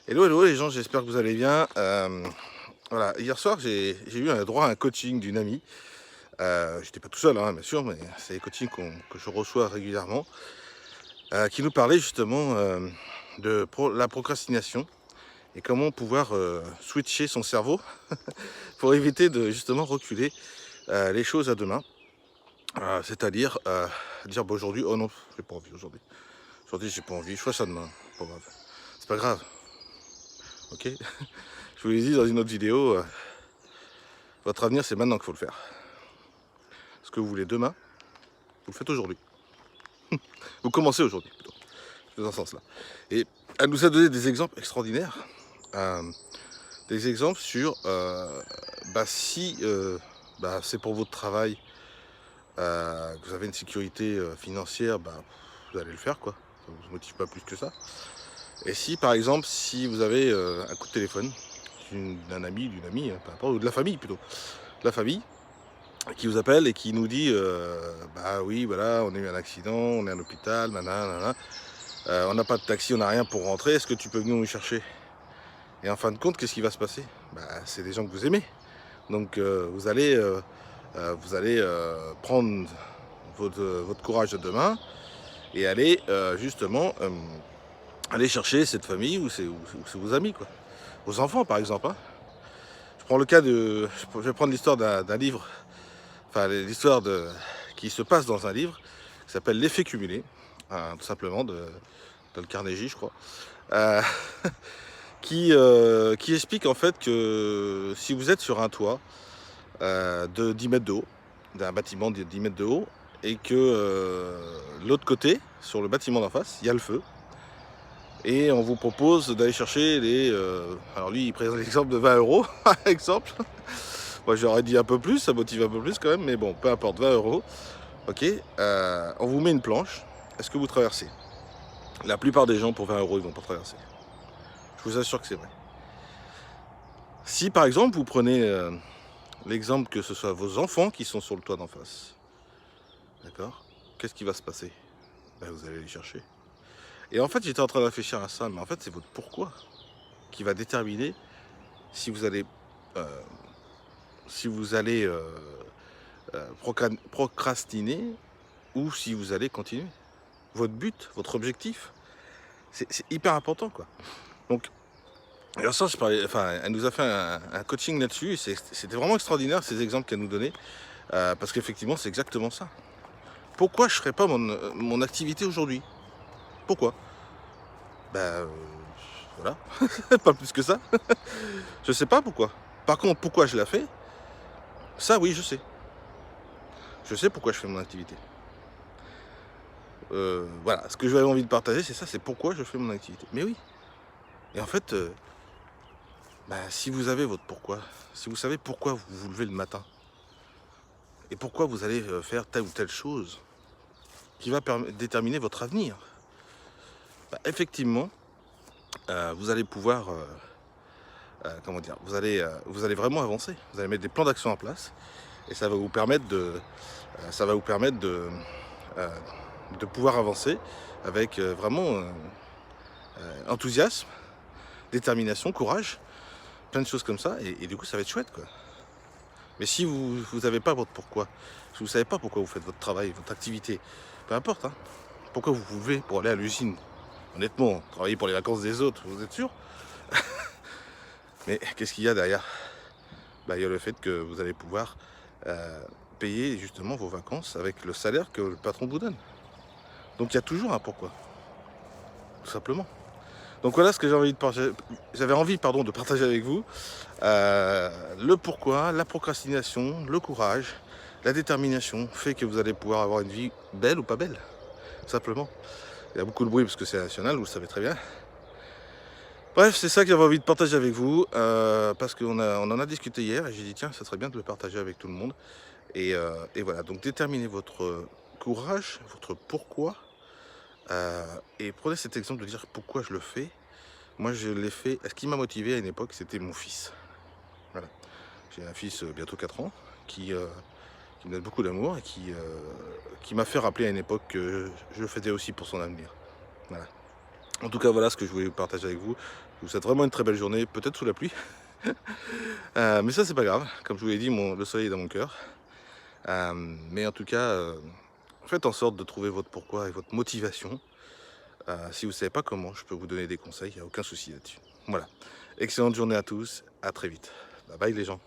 Hello, hello les gens, j'espère que vous allez bien. Voilà, hier soir j'ai eu un droit à un coaching d'une amie. J'étais pas tout seul, hein, bien sûr, mais c'est des coachings que je reçois régulièrement, qui nous parlait justement la procrastination et comment pouvoir switcher son cerveau pour éviter de justement reculer les choses à demain. C'est-à-dire dire bah, aujourd'hui, oh non, j'ai pas envie aujourd'hui. Aujourd'hui j'ai pas envie, je ferai ça demain, pas grave. C'est pas grave, ok. Je vous l'ai dit dans une autre vidéo. Votre avenir, c'est maintenant qu'il faut le faire. Ce que vous voulez demain, vous le faites aujourd'hui. Vous commencez aujourd'hui, plutôt. Dans ce sens-là. Et elle nous a donné des exemples extraordinaires. euh, des exemples sur si c'est pour votre travail, que vous avez une sécurité financière, vous allez le faire, quoi. Ça ne vous motive pas plus que ça. Et si, par exemple, si vous avez un coup de téléphone d'un ami, d'une amie, peu importe, ou de la famille plutôt, de la famille, qui vous appelle et qui nous dit bah oui voilà on a eu un accident, on est à l'hôpital, nanana, on n'a pas de taxi, on n'a rien pour rentrer, est-ce que tu peux venir nous chercher? Et en fin de compte, qu'est-ce qui va se passer? C'est des gens que vous aimez, donc vous allez prendre votre courage de demain et aller justement aller chercher cette famille ou c'est vos amis, quoi, vos enfants par exemple, hein. Je prends le cas je vais prendre l'histoire d'un livre, enfin l'histoire qui se passe dans un livre qui s'appelle L'effet cumulé, tout simplement, de le Carnegie, je crois, euh, qui explique en fait que si vous êtes sur un toit de 10 mètres de haut, d'un bâtiment de 10 mètres de haut, et que l'autre côté, sur le bâtiment d'en face, il y a le feu, et on vous propose d'aller chercher alors lui, il présente l'exemple de 20 euros, par exemple. Moi, j'aurais dit un peu plus, ça motive un peu plus quand même, mais bon, peu importe, 20 euros. Ok, on vous met une planche, est-ce que vous traversez? La plupart des gens, pour 20 euros, ils vont pas traverser. Je vous assure que c'est vrai. Si par exemple, vous prenez l'exemple que ce soit vos enfants qui sont sur le toit d'en face, d'accord, qu'est-ce qui va se passer? Vous allez les chercher. Et en fait, j'étais en train de réfléchir à ça, mais en fait, c'est votre pourquoi qui va déterminer si vous allez, euh, si vous allez procrastiner ou si vous allez continuer. Votre but, votre objectif, c'est hyper important, quoi. Donc, et en ça, elle nous a fait un coaching là-dessus, et c'était vraiment extraordinaire ces exemples qu'elle nous donnait, parce qu'effectivement, c'est exactement ça. Pourquoi je ne ferais pas mon activité aujourd'hui? Pourquoi? Ben, voilà, pas plus que ça. Je sais pas pourquoi. Par contre, pourquoi je la fais? Ça, oui, je sais. Je sais pourquoi je fais mon activité. Voilà, ce que j'avais envie de partager, c'est ça, c'est pourquoi je fais mon activité. Mais oui. Et en fait, si vous avez votre pourquoi, si vous savez pourquoi vous vous levez le matin, et pourquoi vous allez faire telle ou telle chose qui va déterminer votre avenir, effectivement, vous allez pouvoir, comment dire, vous allez vraiment avancer. Vous allez mettre des plans d'action en place, et ça va vous permettre euh, de pouvoir avancer avec vraiment enthousiasme, détermination, courage, plein de choses comme ça, et du coup ça va être chouette, quoi. Mais si vous n'avez pas votre pourquoi, si vous ne savez pas pourquoi vous faites votre travail, votre activité, peu importe, hein, pourquoi vous vous levez pour aller à l'usine, honnêtement, travailler pour les vacances des autres, vous êtes sûr? Mais qu'est-ce qu'il y a derrière? Il y a le fait que vous allez pouvoir euh, payer justement vos vacances avec le salaire que le patron vous donne. Donc il y a toujours un pourquoi, tout simplement. Donc voilà ce que j'avais envie de partager avec vous. Le pourquoi, la procrastination, le courage, la détermination fait que vous allez pouvoir avoir une vie belle ou pas belle, simplement. Il y a beaucoup de bruit parce que c'est national, vous le savez très bien. Bref, c'est ça que j'avais envie de partager avec vous, parce qu'on on en a discuté hier et j'ai dit tiens, ça serait bien de le partager avec tout le monde. Et voilà, donc déterminez votre courage, votre pourquoi, et prenez cet exemple de dire pourquoi je le fais. Moi, je l'ai fait. Ce qui m'a motivé à une époque, c'était mon fils. Voilà. J'ai un fils bientôt 4 ans qui me donne beaucoup d'amour et qui m'a fait rappeler à une époque que je le faisais aussi pour son avenir. Voilà. En tout cas, voilà ce que je voulais partager avec vous. Je vous souhaite vraiment une très belle journée, peut-être sous la pluie. Mais ça, c'est pas grave. Comme je vous l'ai dit, le soleil est dans mon cœur. Mais en tout cas, faites en sorte de trouver votre pourquoi et votre motivation. Si vous ne savez pas comment, je peux vous donner des conseils, il n'y a aucun souci là-dessus. Voilà. Excellente journée à tous, à très vite. Bye bye les gens.